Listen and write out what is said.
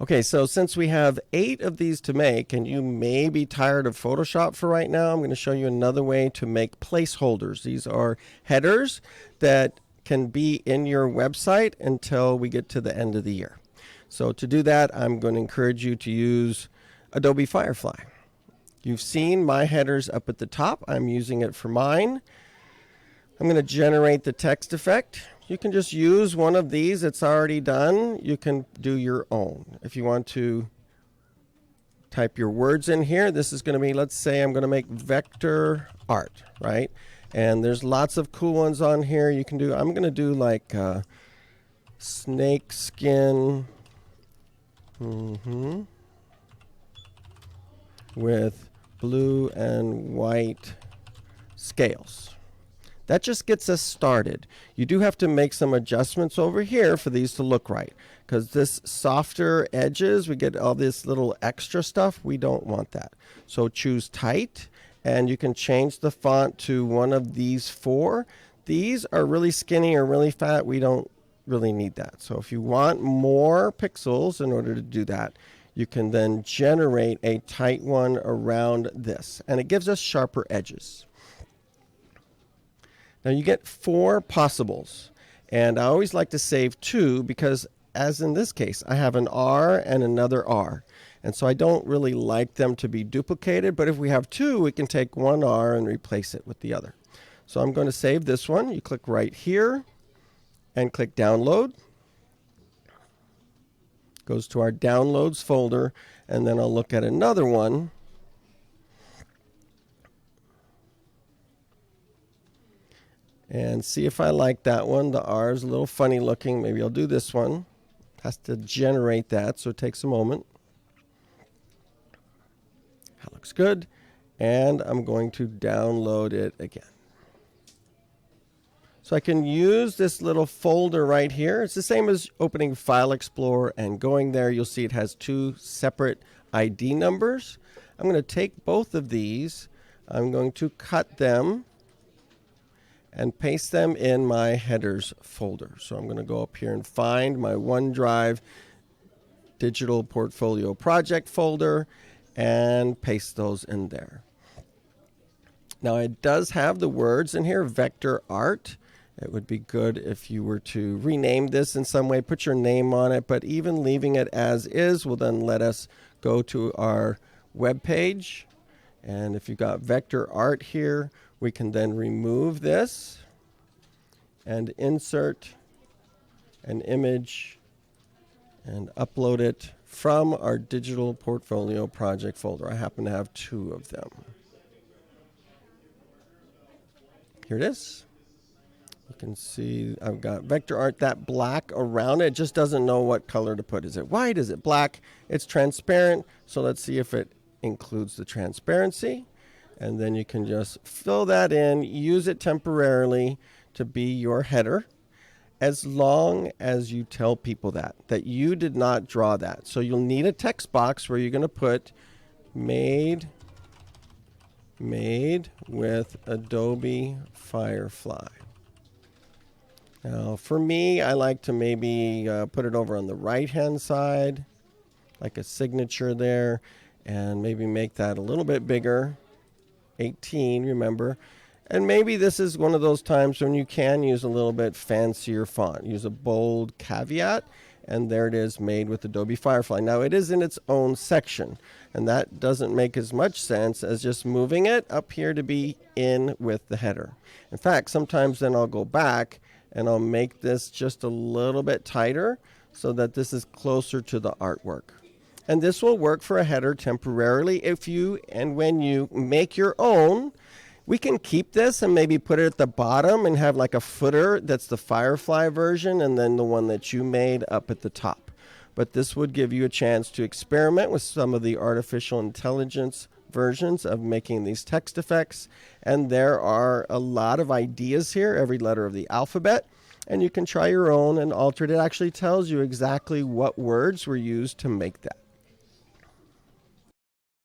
Okay, so since we have 8 of these to make, and you may be tired of Photoshop for right now, I'm going to show you another way to make placeholders. These are headers that can be in your website until we get to the end of the year. So to do that, I'm going to encourage you to use Adobe Firefly. You've seen my headers up at the top. I'm using it for mine. I'm going to generate the text effect. You can just use one of these. It's already done. You can do your own. If you want to type your words in here, this is going to be, let's say I'm going to make vector art, right? And there's lots of cool ones on here you can do. I'm going to do like snake skin with blue and white scales. That just gets us started. You do have to make some adjustments over here for these to look right, because this softer edges, we get all this little extra stuff. We don't want that. So choose tight, and you can change the font to one of these 4. These are really skinny or really fat. We don't really need that. So if you want more pixels in order to do that, you can then generate a tight one around this, and it gives us sharper edges. Now you get 4 possibles, and I always like to save 2 because, as in this case, I have an R and another R, and so I don't really like them to be duplicated, but if we have 2, we can take one R and replace it with the other. So I'm going to save this one. You click right here and click download. Goes to our downloads folder, and then I'll look at another one. And see if I like that one. The R is a little funny looking. Maybe I'll do this one. Has to generate that, so it takes a moment. That looks good. And I'm going to download it again. So I can use this little folder right here. It's the same as opening File Explorer and going there. You'll see it has 2 separate ID numbers. I'm going to take both of these. I'm going to cut them and paste them in my headers folder. So I'm going to go up here and find my OneDrive digital portfolio project folder and paste those in there. Now it does have the words in here, vector art. It would be good if you were to rename this in some way, put your name on it, but even leaving it as is will then let us go to our web page. And if you've got vector art here, we can then remove this and insert an image and upload it from our digital portfolio project folder. I happen to have 2 of them. Here it is. You can see I've got vector art. That black around it just doesn't know what color to put. Is it white? Is it black? It's transparent. So let's see if it includes the transparency. And then you can just fill that in, use it temporarily to be your header, as long as you tell people that you did not draw that. So you'll need a text box where you're going to put made with Adobe Firefly. Now for me, I like to maybe put it over on the right hand side, like a signature there, and maybe make that a little bit bigger. 18, remember. And maybe this is one of those times when you can use a little bit fancier font. Use a bold caveat, and there it is, made with Adobe Firefly. Now it is in its own section, and that doesn't make as much sense as just moving it up here to be in with the header. In fact, sometimes then I'll go back and I'll make this just a little bit tighter so that this is closer to the artwork. And this will work for a header temporarily. If you and when you make your own, we can keep this and maybe put it at the bottom and have like a footer that's the Firefly version, and then the one that you made up at the top. But this would give you a chance to experiment with some of the artificial intelligence versions of making these text effects. And there are a lot of ideas here, every letter of the alphabet. And you can try your own and alter it. It actually tells you exactly what words were used to make that.